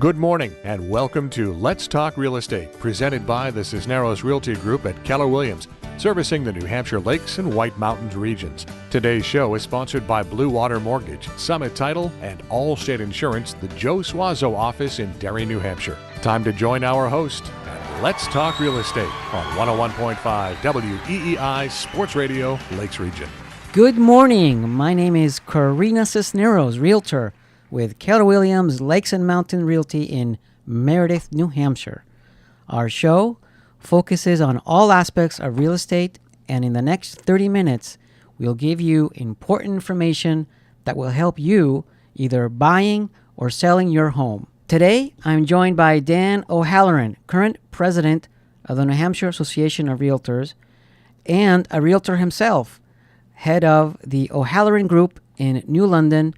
Good morning and welcome to Let's Talk Real Estate, presented by the Cisneros Realty Group at Keller Williams, servicing the New Hampshire Lakes and White Mountains regions. Today's show is sponsored by Blue Water Mortgage, Summit Title, and Allstate Insurance, the Joe Suazo office in Derry, New Hampshire. Time to join our host and Let's Talk Real Estate on 101.5 WEEI Sports Radio, Lakes Region. Good morning. My name is Karina Cisneros, Realtor with Keller Williams Lakes and Mountain Realty in Meredith, New Hampshire. Our show focuses on all aspects of real estate, and in the next 30 minutes, we'll give you important information that will help you either buying or selling your home. Today, I'm joined by Dan O'Halloran, current president of the New Hampshire Association of Realtors, and a realtor himself, head of the O'Halloran Group in New London,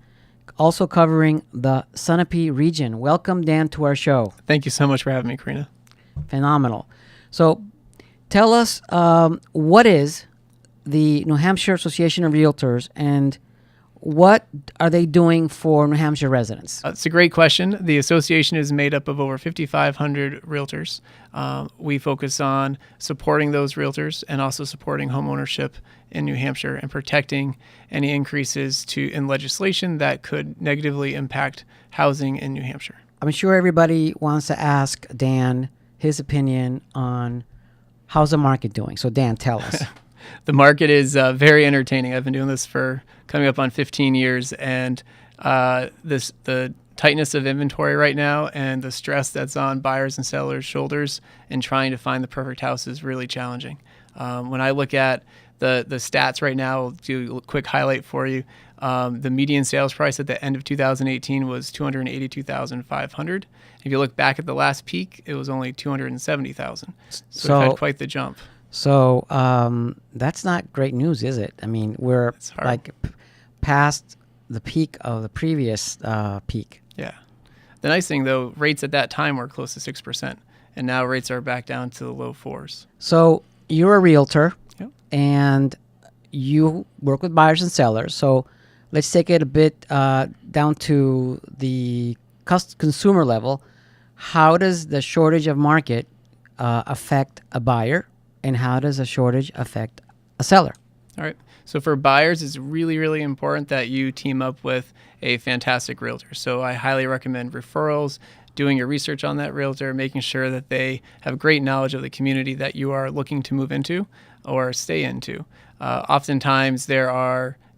also covering the Sunapee region. Welcome, Dan, to our show. Thank you so much for having me, Karina. Phenomenal. So tell us, what is the New Hampshire Association of Realtors and what are they doing for New Hampshire residents? It's a great question. The association is made up of over 5,500 realtors. We focus on supporting those realtors and also supporting homeownership in New Hampshire and protecting any increases in legislation that could negatively impact housing in New Hampshire. I'm sure everybody wants to ask Dan his opinion on how's the market doing. So Dan, tell us. The market is very entertaining. I've been doing this for coming up on 15 years, and the tightness of inventory right now and the stress that's on buyers and sellers' shoulders in trying to find the perfect house is really challenging. When I look at the stats right now, I'll do a quick highlight for you. The median sales price at the end of 2018 was $282,500. If you look back at the last peak, it was only $270,000. So we've had quite the jump. So that's not great news, is it? I mean, we're like past the peak of the previous peak. Yeah. The nice thing, though, rates at that time were close to 6%, and now rates are back down to the low 4s. So you're a realtor, Yep. and you work with buyers and sellers. So let's take it a bit down to the consumer level. How does the shortage of market affect a buyer? And how does a shortage affect a seller? All right. So for buyers, it's really, really important that you team up with a fantastic realtor. So I highly recommend referrals, doing your research on that realtor, making sure that they have great knowledge of the community that you are looking to move into or stay into. Oftentimes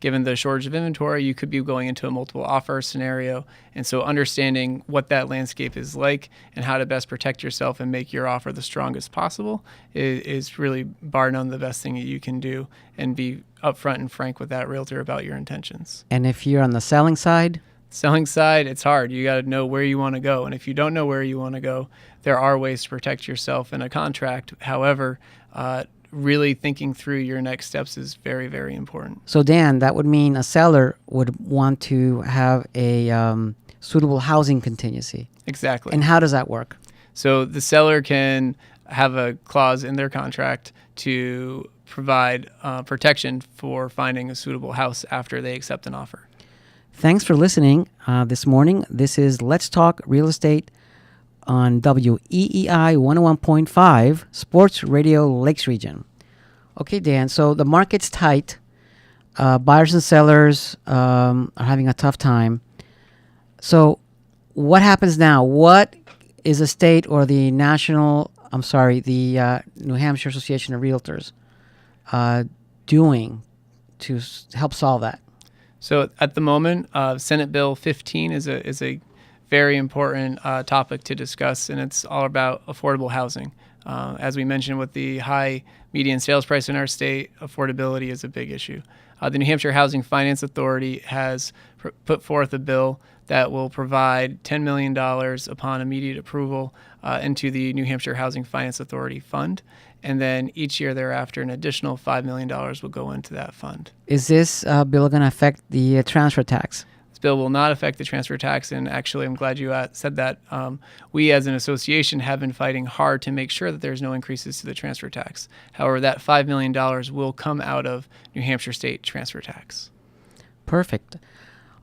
given the shortage of inventory, you could be going into a multiple offer scenario. And so understanding what that landscape is like and how to best protect yourself and make your offer the strongest possible is really, bar none, the best thing that you can do, and be upfront and frank with that realtor about your intentions. And if you're on the selling side? Selling side, it's hard. You got to know where you want to go. And if you don't know where you want to go, there are ways to protect yourself in a contract. However, really thinking through your next steps is very, very important. So Dan, that would mean a seller would want to have a suitable housing contingency. Exactly. And how does that work? So the seller can have a clause in their contract to provide protection for finding a suitable house after they accept an offer. Thanks for listening this morning. This is Let's Talk Real Estate on WEEI 101.5 Sports Radio Lakes Region. Okay, Dan, so the market's tight. Buyers and sellers are having a tough time. So what happens now? What is the state or the New Hampshire Association of Realtors doing to help solve that? So at the moment, Senate Bill 15 is a very important topic to discuss, and it's all about affordable housing. As we mentioned, with the high median sales price in our state, affordability is a big issue. The New Hampshire Housing Finance Authority has put forth a bill that will provide $10 million upon immediate approval into the New Hampshire Housing Finance Authority fund. And then each year thereafter, an additional $5 million will go into that fund. Is this bill going to affect the transfer tax? This bill will not affect the transfer tax, and actually I'm glad you said that. We as an association have been fighting hard to make sure that there's no increases to the transfer tax. However, that $5 million will come out of New Hampshire state transfer tax. Perfect.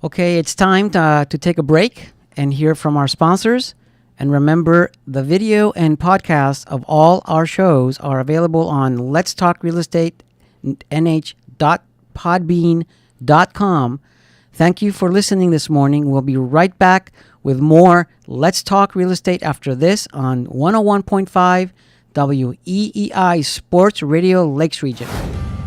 Okay, it's time to take a break and hear from our sponsors. And remember, the video and podcast of all our shows are available on Let's Talk Real Estate NH.podbean.com. Thank you for listening this morning. We'll be right back with more Let's Talk Real Estate after this on 101.5 WEEI Sports Radio Lakes Region.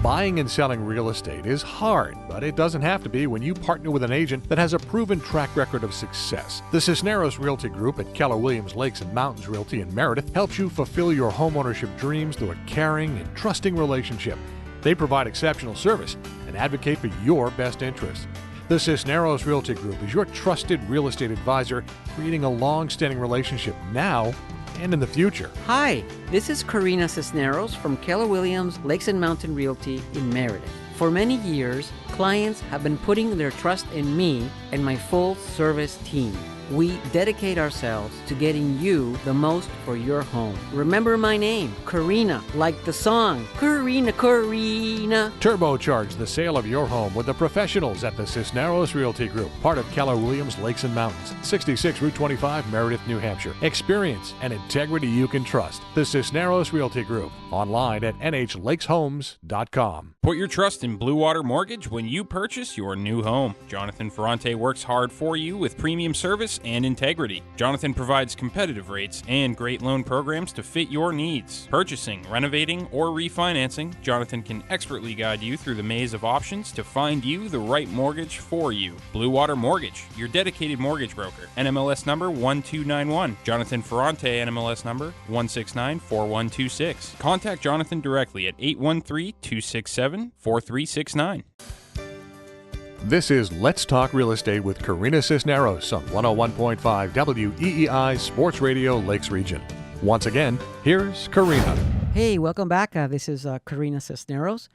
Buying and selling real estate is hard, but it doesn't have to be when you partner with an agent that has a proven track record of success. The Cisneros Realty Group at Keller Williams Lakes and Mountains Realty in Meredith helps you fulfill your homeownership dreams through a caring and trusting relationship. They provide exceptional service and advocate for your best interests. The Cisneros Realty Group is your trusted real estate advisor, creating a long-standing relationship now and in the future. Hi, this is Karina Cisneros from Keller Williams Lakes and Mountain Realty in Meredith. For many years, clients have been putting their trust in me and my full service team. We dedicate ourselves to getting you the most for your home. Remember my name, Karina, like the song, Karina, Karina. Turbocharge the sale of your home with the professionals at the Cisneros Realty Group, part of Keller Williams Lakes and Mountains, 66 Route 25, Meredith, New Hampshire. Experience and integrity you can trust. The Cisneros Realty Group, online at nhlakeshomes.com. Put your trust in Blue Water Mortgage when you purchase your new home. Jonathan Ferrante works hard for you with premium service and integrity. Jonathan provides competitive rates and great loan programs to fit your needs. Purchasing, renovating, or refinancing, Jonathan can expertly guide you through the maze of options to find you the right mortgage for you. Blue Water Mortgage, your dedicated mortgage broker. NMLS number 1291. Jonathan Ferrante, NMLS number 1694126. Contact Jonathan directly at 813-267-4369. This is Let's Talk Real Estate with Karina Cisneros on 101.5 WEEI Sports Radio Lakes Region. Once again, here's Karina. Hey, welcome back. This is Karina Cisneros.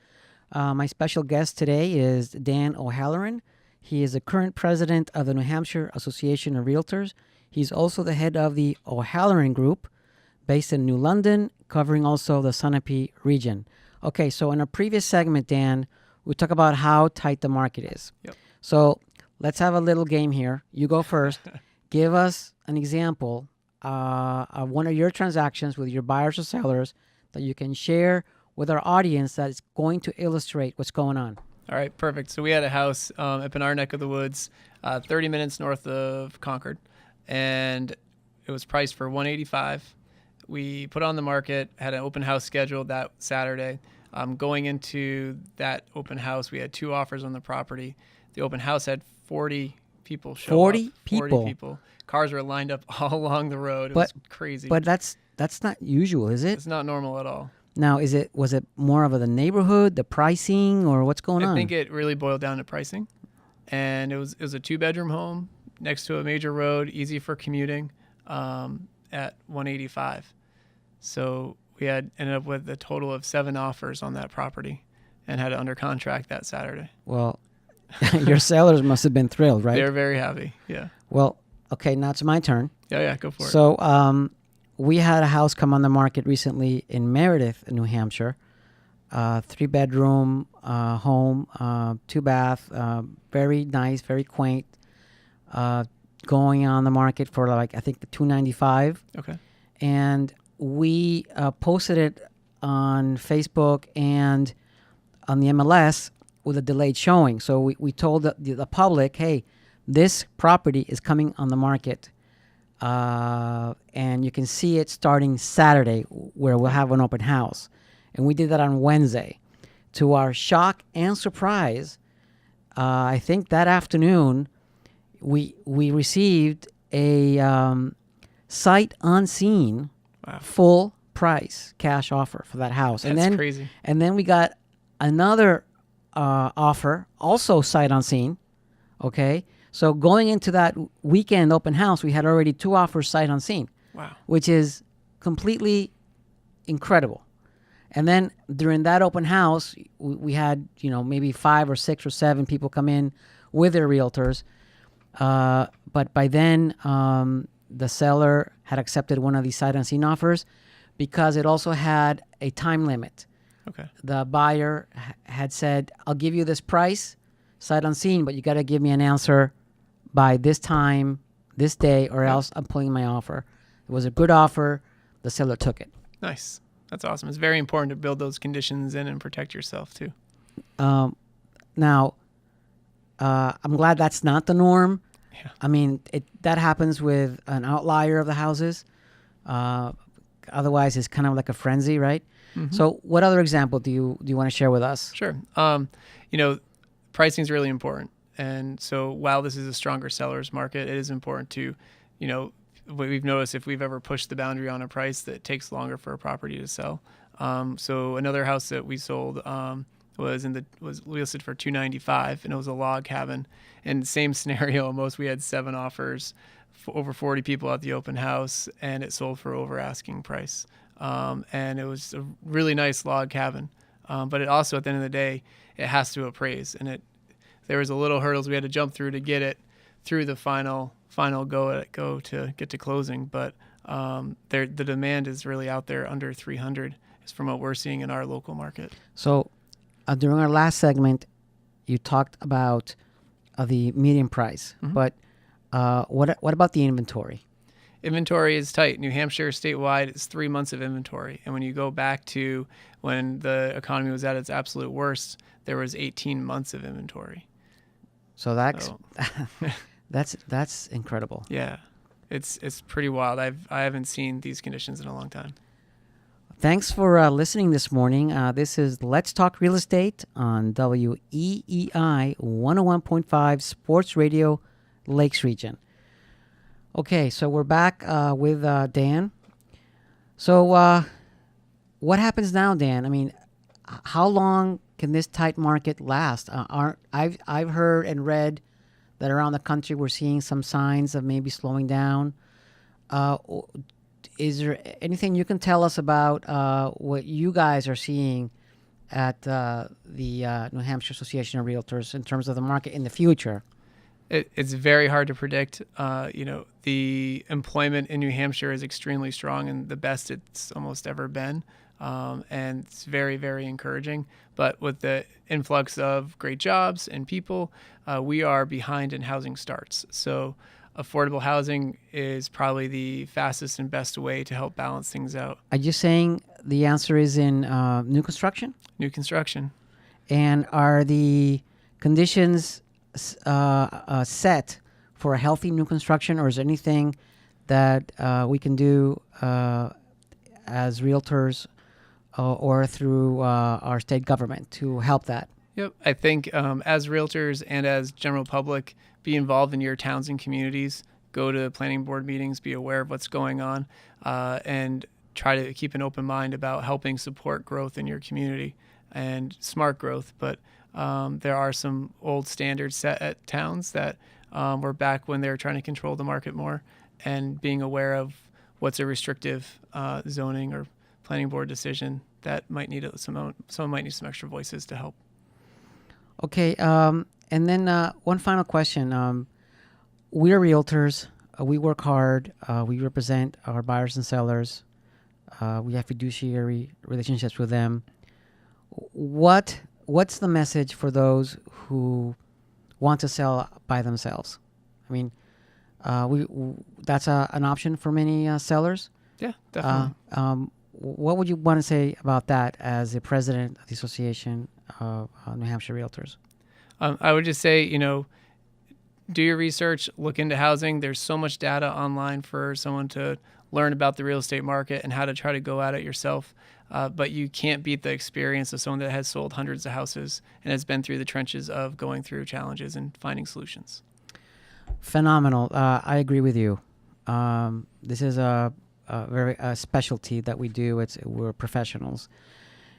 My special guest today is Dan O'Halloran. He is the current president of the New Hampshire Association of Realtors. He's also the head of the O'Halloran Group, based in New London, covering also the Sunapee region. Okay, so in a previous segment, Dan, we talk about how tight the market is. Yep. So let's have a little game here. You go first. Give us an example of one of your transactions with your buyers or sellers that you can share with our audience that is going to illustrate what's going on. All right, perfect. So we had a house up in our neck of the woods, 30 minutes north of Concord, and it was priced for $185. We put it on the market, had an open house scheduled that Saturday. Going into that open house, we had 2 offers on the property. The open house had 40 people show 40 up. people? 40 people. Cars were lined up all along the road. It was crazy. But that's not usual, is it? It's not normal at all. Now, was it more of the neighborhood, the pricing, or what's going on? I think it really boiled down to pricing. And it was a 2-bedroom home next to a major road, easy for commuting, at $185. So we ended up with a total of 7 offers on that property and had it under contract that Saturday. Well, your sellers must have been thrilled, right? They're very happy, yeah. Well, okay, now it's my turn. Yeah, go for it. So we had a house come on the market recently in Meredith, New Hampshire. 3-bedroom home, 2-bath, very nice, very quaint. Going on the market for I think $295. Okay. And we posted it on Facebook and on the MLS with a delayed showing. So we told the public, hey, this property is coming on the market. And you can see it starting Saturday, where we'll have an open house. And we did that on Wednesday. To our shock and surprise, I think that afternoon, we received a sight unseen, wow, full price cash offer for that house. That's crazy. And then we got another offer, also sight unseen. Okay, so going into that weekend open house, we had already 2 offers sight unseen. Wow, which is completely incredible. And then during that open house, we had maybe 5 or 6 or 7 people come in with their realtors. But by then, the seller had accepted one of these sight unseen offers because it also had a time limit. okay. The buyer had said, I'll give you this price, sight unseen, but you got to give me an answer by this time, this day, or else I'm pulling my offer. It was a good offer. The seller took it. Nice. That's awesome. It's very important to build those conditions in and protect yourself too. Now, I'm glad that's not the norm. Yeah. I mean, that happens with an outlier of the houses. Otherwise, it's kind of like a frenzy, right? Mm-hmm. So what other example do you want to share with us? Sure. Pricing is really important. And so while this is a stronger seller's market, it is important to, what we've noticed, if we've ever pushed the boundary on a price, that it takes longer for a property to sell. So another house that we sold was listed for $295, and it was a log cabin. And same scenario, almost, we had 7 offers, over 40 people at the open house, and it sold for over asking price. And it was a really nice log cabin. But it also, at the end of the day, it has to appraise, and there was a little hurdles we had to jump through to get it through the final go to get to closing. But the demand is really out there under 300, is from what we're seeing in our local market. So during our last segment, you talked about the median price, Mm-hmm. but what about the inventory? Inventory is tight. New Hampshire statewide is 3 months of inventory. And when you go back to when the economy was at its absolute worst, there was 18 months of inventory. So that's incredible. Yeah, it's pretty wild. I haven't seen these conditions in a long time. Thanks for listening this morning. This is Let's Talk Real Estate on WEEI 101.5 Sports Radio, Lakes Region. Okay, so we're back with Dan. So what happens now, Dan? I mean, how long can this tight market last? I've heard and read that around the country we're seeing some signs of maybe slowing down. Is there anything you can tell us about what you guys are seeing at the New Hampshire Association of Realtors in terms of the market in the future? It's very hard to predict. The employment in New Hampshire is extremely strong and the best it's almost ever been. And it's very, very encouraging. But with the influx of great jobs and people, we are behind in housing starts. So affordable housing is probably the fastest and best way to help balance things out. Are you saying the answer is in new construction? New construction. And are the conditions set for a healthy new construction, or is there anything that we can do as realtors or through our state government to help that? Yep. I think as realtors and as general public, be involved in your towns and communities, go to planning board meetings, be aware of what's going on, and try to keep an open mind about helping support growth in your community and smart growth. But there are some old standards set at towns that were back when they were trying to control the market more, and being aware of what's a restrictive zoning or planning board decision that might need someone might need some extra voices to help. Okay, and then one final question. We're realtors. We work hard. We represent our buyers and sellers. We have fiduciary relationships with them. What's the message for those who want to sell by themselves? I mean, that's an option for many sellers. Yeah, definitely. What would you want to say about that as the president of the Association of New Hampshire Realtors? I would just say, do your research, look into housing. There's so much data online for someone to learn about the real estate market and how to try to go at it yourself. But you can't beat the experience of someone that has sold hundreds of houses and has been through the trenches of going through challenges and finding solutions. Phenomenal. I agree with you. This is a very specialty that we do. We're professionals.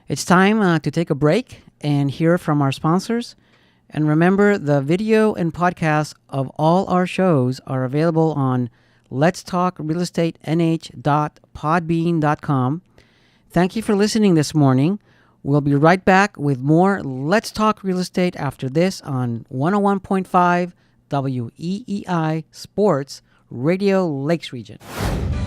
It's time to take a break and hear from our sponsors. And remember, the video and podcast of all our shows are available on letstalkrealestatenh.podbean.com. Thank you for listening this morning. We'll be right back with more Let's Talk Real Estate after this on 101.5 WEEI Sports Radio Lakes Region.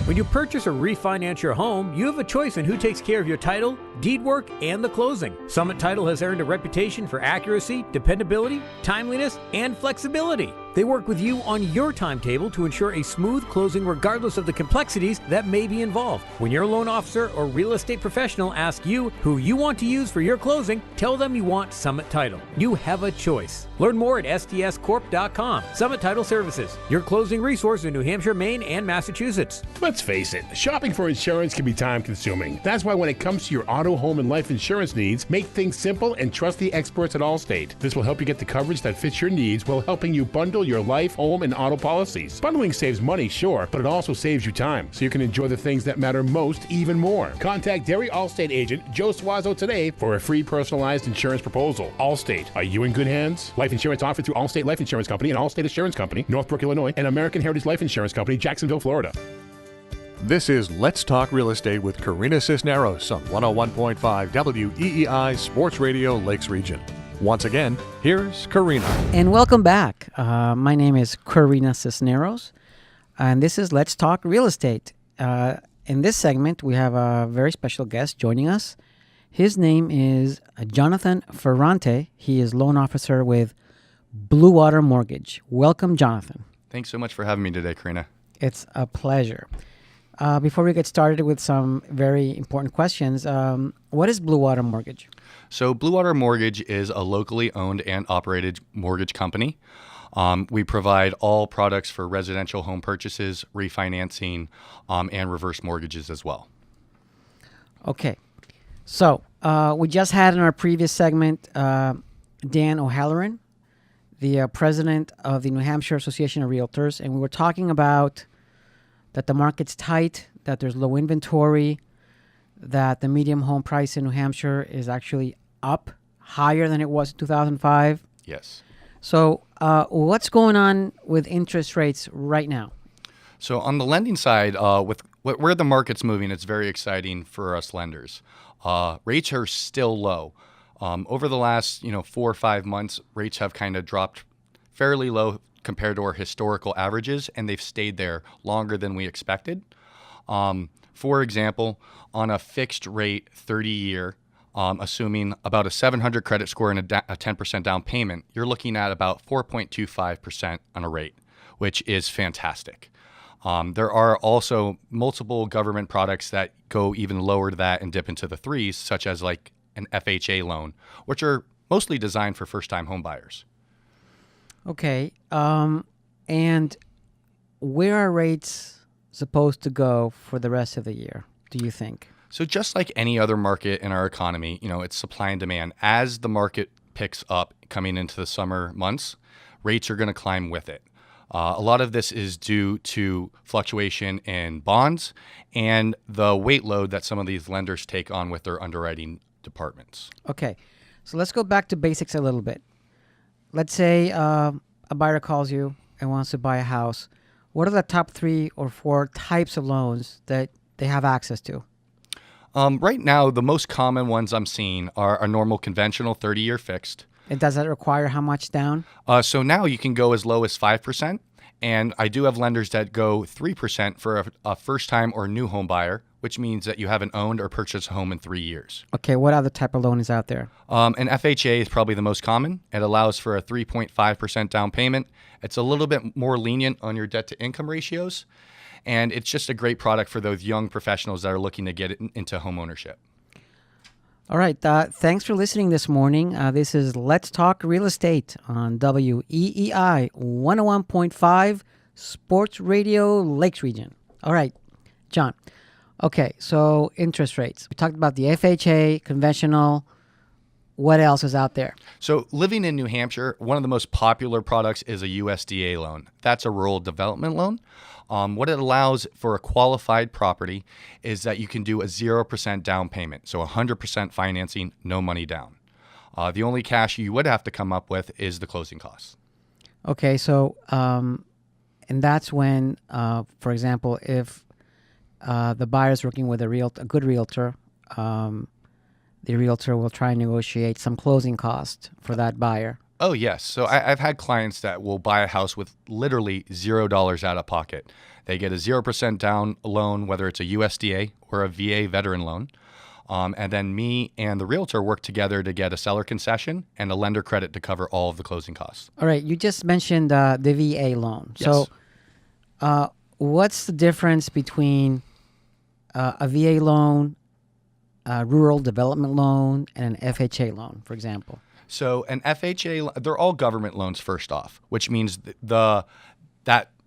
When you purchase or refinance your home, you have a choice in who takes care of your title, deed work, and the closing. Summit Title has earned a reputation for accuracy, dependability, timeliness, and flexibility. They work with you on your timetable to ensure a smooth closing regardless of the complexities that may be involved. When your loan officer or real estate professional asks you who you want to use for your closing, tell them you want Summit Title. You have a choice. Learn more at stscorp.com. Summit Title Services, your closing resource in New Hampshire, Maine, and Massachusetts. Let's face it, shopping for insurance can be time-consuming. That's why when it comes to your auto, home, and life insurance needs, make things simple and trust the experts at Allstate. This will help you get the coverage that fits your needs while helping you bundle your life, home, and auto policies. Bundling saves money, sure, but it also saves you time, so you can enjoy the things that matter most even more. Contact Derry Allstate agent Joe Suazo today for a free personalized insurance proposal. Allstate, are you in good hands? Life insurance offered through Allstate Life Insurance Company and Allstate Assurance Company, Northbrook, Illinois, and American Heritage Life Insurance Company, Jacksonville, Florida. This is Let's Talk Real Estate with Karina Cisneros on 101.5 WEEI Sports Radio Lakes Region. Once again, here's Karina. And welcome back. My name is Karina Cisneros, and this is Let's Talk Real Estate. In this segment, we have a very special guest joining us. His name is Jonathan Ferrante. He is loan officer with Blue Water Mortgage. Welcome, Jonathan. Thanks so much for having me today, Karina. It's a pleasure. Before we get started with some very important questions, what is Blue Water Mortgage? So Blue Water Mortgage is a locally owned and operated mortgage company. We provide all products for residential home purchases, refinancing, and reverse mortgages as well. Okay. So we just had in our previous segment Dan O'Halloran, the president of the New Hampshire Association of Realtors, and we were talking about that the market's tight, that there's low inventory, that the median home price in New Hampshire is actually up higher than it was in 2005. Yes. So what's going on with interest rates right now? So on the lending side, with where the market's moving, it's very exciting for us lenders. Rates are still low. Over the last 4 or 5 months, rates have kind of dropped fairly low compared to our historical averages, and they've stayed there longer than we expected. For example, on a fixed rate 30-year, assuming about a 700 credit score and a 10% down payment, you're looking at about 4.25% on a rate, which is fantastic. There are also multiple government products that go even lower to that and dip into the threes, such as like an FHA loan, which are mostly designed for first-time home buyers. Okay. And where are rates supposed to go for the rest of the year, do you think? So just like any other market in our economy, it's supply and demand. As the market picks up coming into the summer months, rates are going to climb with it. A lot of this is due to fluctuation in bonds and the weight load that some of these lenders take on with their underwriting departments. Okay. So let's go back to basics a little bit. Let's say a buyer calls you and wants to buy a house. What are the top 3 or 4 types of loans that they have access to? Right now, the most common ones I'm seeing are a normal conventional 30-year fixed. And does that require how much down? So now you can go as low as 5%. And I do have lenders that go 3% for a first-time or new home buyer, which means that you haven't owned or purchased a home in 3 years. Okay, what other type of loan is out there? An FHA is probably the most common. It allows for a 3.5% down payment. It's a little bit more lenient on your debt-to-income ratios, and it's just a great product for those young professionals that are looking to get into home ownership. All right, thanks for listening this morning. This is Let's Talk Real Estate on WEEI 101.5 Sports Radio Lakes Region. All right, John. Okay, so interest rates. We talked about the FHA, conventional. What else is out there? So living in New Hampshire, one of the most popular products is a USDA loan. That's a rural development loan. What it allows for a qualified property is that you can do a 0% down payment. So 100% financing, no money down. The only cash you would have to come up with is the closing costs. Okay, so, and that's when, for example, if the buyer's working with a good realtor, the realtor will try and negotiate some closing cost for that buyer. Oh, yes. So I've had clients that will buy a house with literally $0 out of pocket. They get a 0% down loan, whether it's a USDA or a VA veteran loan. And then me and the realtor work together to get a seller concession and a lender credit to cover all of the closing costs. All right. You just mentioned the VA loan. Yes. So what's the difference between a VA loan, a rural development loan, and an FHA loan, for example? So an FHA, they're all government loans first off, which means that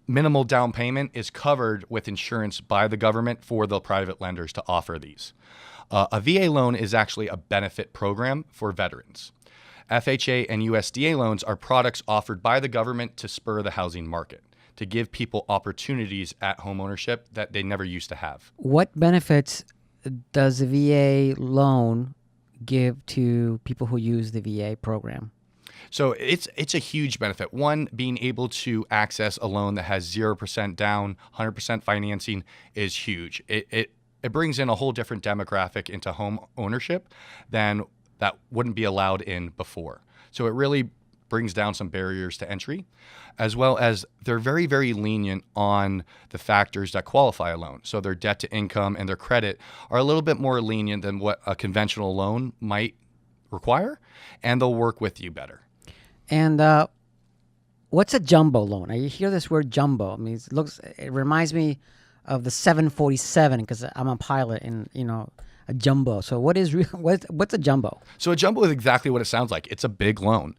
minimal down payment is covered with insurance by the government for the private lenders to offer these. A VA loan is actually a benefit program for veterans. FHA and USDA loans are products offered by the government to spur the housing market, to give people opportunities at homeownership that they never used to have. What benefits does the VA loan give to people who use the VA program? So it's a huge benefit. One, being able to access a loan that has 0% down, 100% financing is huge. It brings in a whole different demographic into home ownership than that wouldn't be allowed in before. So it really brings down some barriers to entry, as well as they're very, very lenient on the factors that qualify a loan. So their debt to income and their credit are a little bit more lenient than what a conventional loan might require, and they'll work with you better. And what's a jumbo loan? I hear this word jumbo. I mean, it reminds me of the 747 because I'm a pilot, and a jumbo. So what's a jumbo? So a jumbo is exactly what it sounds like. It's a big loan.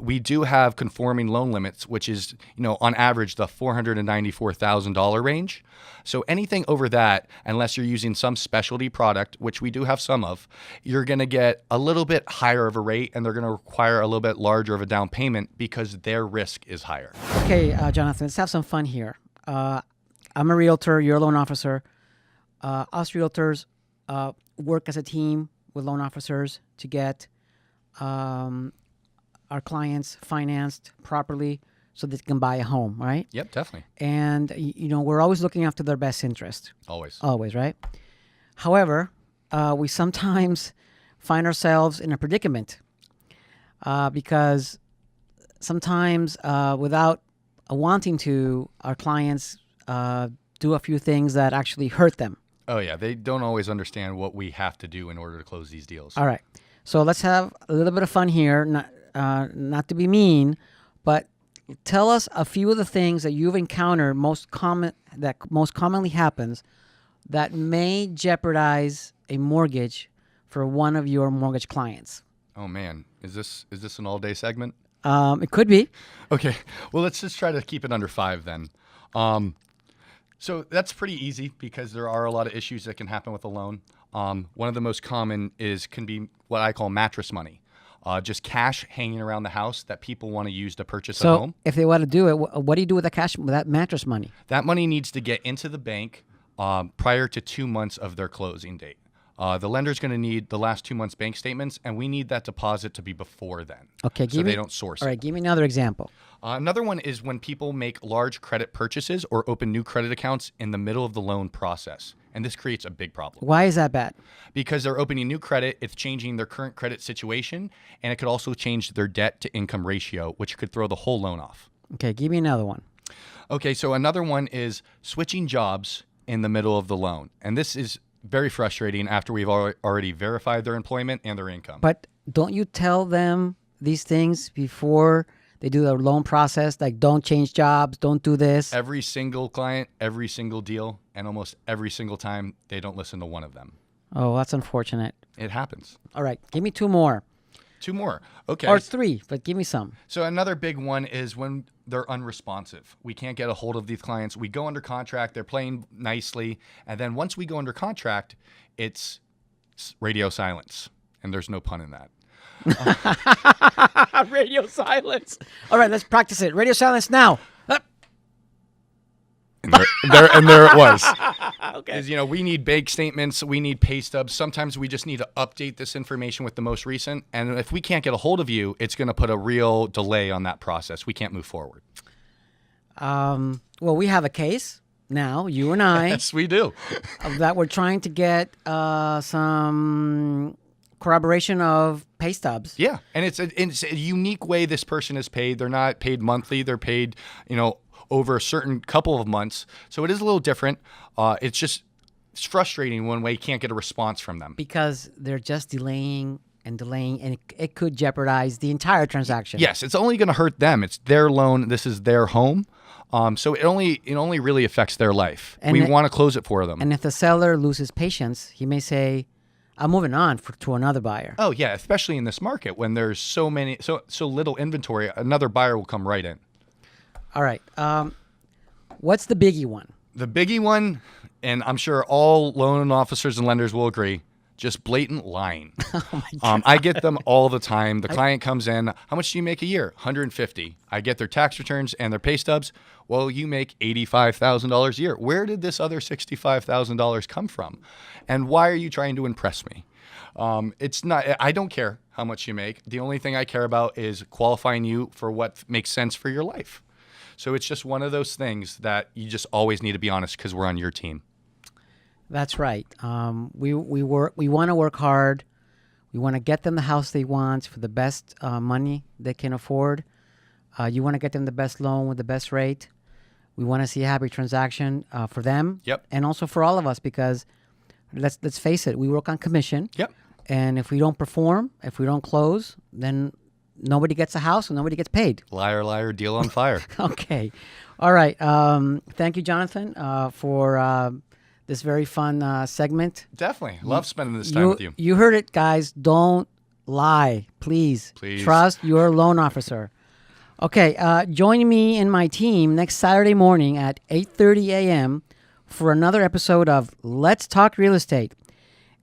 We do have conforming loan limits, which is on average the $494,000 range. So anything over that, unless you're using some specialty product, which we do have some of, you're going to get a little bit higher of a rate, and they're going to require a little bit larger of a down payment because their risk is higher. Okay, Jonathan, let's have some fun here. I'm a realtor. You're a loan officer. Us realtors work as a team with loan officers to get our clients financed properly so they can buy a home, right? Yep, definitely. And, we're always looking after their best interest. Always, right? However, we sometimes find ourselves in a predicament because sometimes without wanting to, our clients do a few things that actually hurt them. Oh, yeah. They don't always understand what we have to do in order to close these deals. All right. So let's have a little bit of fun here, not to be mean, but tell us a few of the things that you've encountered most commonly happens that may jeopardize a mortgage for one of your mortgage clients. Oh, man. Is this an all-day segment? It could be. Okay. Well, let's just try to keep it under 5 then. So that's pretty easy because there are a lot of issues that can happen with a loan. One of the most common can be what I call mattress money. Just cash hanging around the house that people want to use to purchase a home. So if they want to do it, what do you do with that mattress money? That money needs to get into the bank prior to 2 months of their closing date. The lender's going to need the last 2 months' bank statements, and we need that deposit to be before then. Okay, so they don't source it. All right, give me another example. Another one is when people make large credit purchases or open new credit accounts in the middle of the loan process. And this creates a big problem. Why is that bad? Because they're opening new credit, it's changing their current credit situation, and it could also change their debt to income ratio, which could throw the whole loan off. Okay, give me another one. Okay, so another one is switching jobs in the middle of the loan. And this is very frustrating after we've already verified their employment and their income. But don't you tell them these things before they do the loan process? Like, don't change jobs, don't do this. Every single client, every single deal, and almost every single time, they don't listen to one of them. Oh, that's unfortunate. It happens. All right, give me 2 more. 2 more. Okay. Or 3, but give me some. So another big one is when they're unresponsive. We can't get a hold of these clients. We go under contract. They're playing nicely. And then once we go under contract, it's radio silence. And there's no pun in that. Radio silence. All right, let's practice it. Radio silence now. And there it was. Okay. Is, we need bank statements, we need pay stubs. Sometimes we just need to update this information with the most recent. And if we can't get a hold of you, it's going to put a real delay on that process. We can't move forward. Well, we have a case now, you and I. Yes, we do. That we're trying to get some corroboration of pay stubs. Yeah, and it's a unique way this person is paid. They're not paid monthly. They're paid, over a certain couple of months. So it is a little different. It's just it's frustrating when we can't get a response from them. Because they're just delaying, and it could jeopardize the entire transaction. Yes, it's only going to hurt them. It's their loan. This is their home. So it only really affects their life. And we want to close it for them. And if the seller loses patience, he may say, I'm moving on to another buyer. Oh, yeah, especially in this market when there's so little inventory, another buyer will come right in. All right. What's the biggie one? The biggie one, and I'm sure all loan officers and lenders will agree, just blatant lying. Oh my God. I get them all the time. The client comes in, how much do you make a year? $150. I get their tax returns and their pay stubs. Well, you make $85,000 a year. Where did this other $65,000 come from? And why are you trying to impress me? It's not. I don't care how much you make. The only thing I care about is qualifying you for what makes sense for your life. So it's just one of those things that you just always need to be honest because we're on your team. That's right. We want to work hard. We want to get them the house they want for the best money they can afford. You want to get them the best loan with the best rate. We want to see a happy transaction for them. Yep. And also for all of us, because let's face it, we work on commission. Yep. And if we don't perform, if we don't close, then nobody gets a house and nobody gets paid. Liar, liar, deal on fire. Okay. All right. Thank you, Jonathan, for this very fun segment. Definitely. Love spending this time with you. You heard it, guys. Don't lie. Please. Trust your loan officer. Okay. Join me and my team next Saturday morning at 8:30 a.m. for another episode of Let's Talk Real Estate.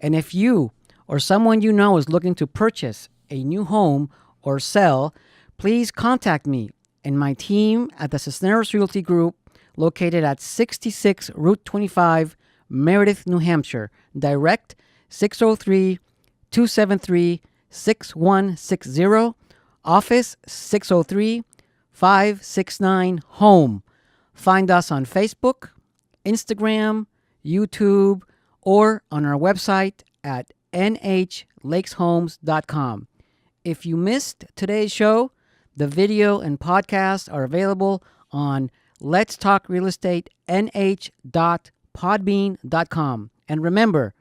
And if you or someone you know is looking to purchase a new home or sell, please contact me and my team at the Cisneros Realty Group, located at 66 Route 25, Meredith, New Hampshire. Direct 603-273-6160. Office 603-569-HOME. Find us on Facebook, Instagram, YouTube, or on our website at nhlakeshomes.com. If you missed today's show, the video and podcast are available on letstalkrealestatenh.podbean.com. And remember,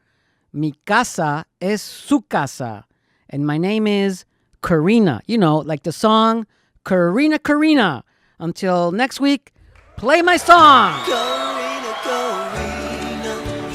mi casa es su casa. And my name is Karina. You know, like the song Karina, Karina. Until next week, play my song.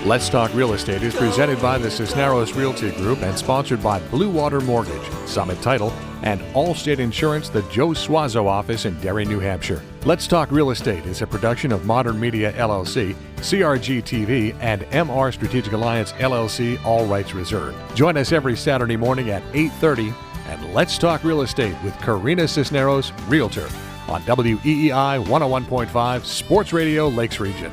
Let's Talk Real Estate is presented by the Cisneros Realty Group and sponsored by Blue Water Mortgage, Summit Title, and Allstate Insurance, the Joe Suazo office in Derry, New Hampshire. Let's Talk Real Estate is a production of Modern Media LLC, CRG TV, and MR Strategic Alliance LLC, all rights reserved. Join us every Saturday morning at 8:30 and Let's Talk Real Estate with Karina Cisneros, Realtor, on WEEI 101.5 Sports Radio Lakes Region.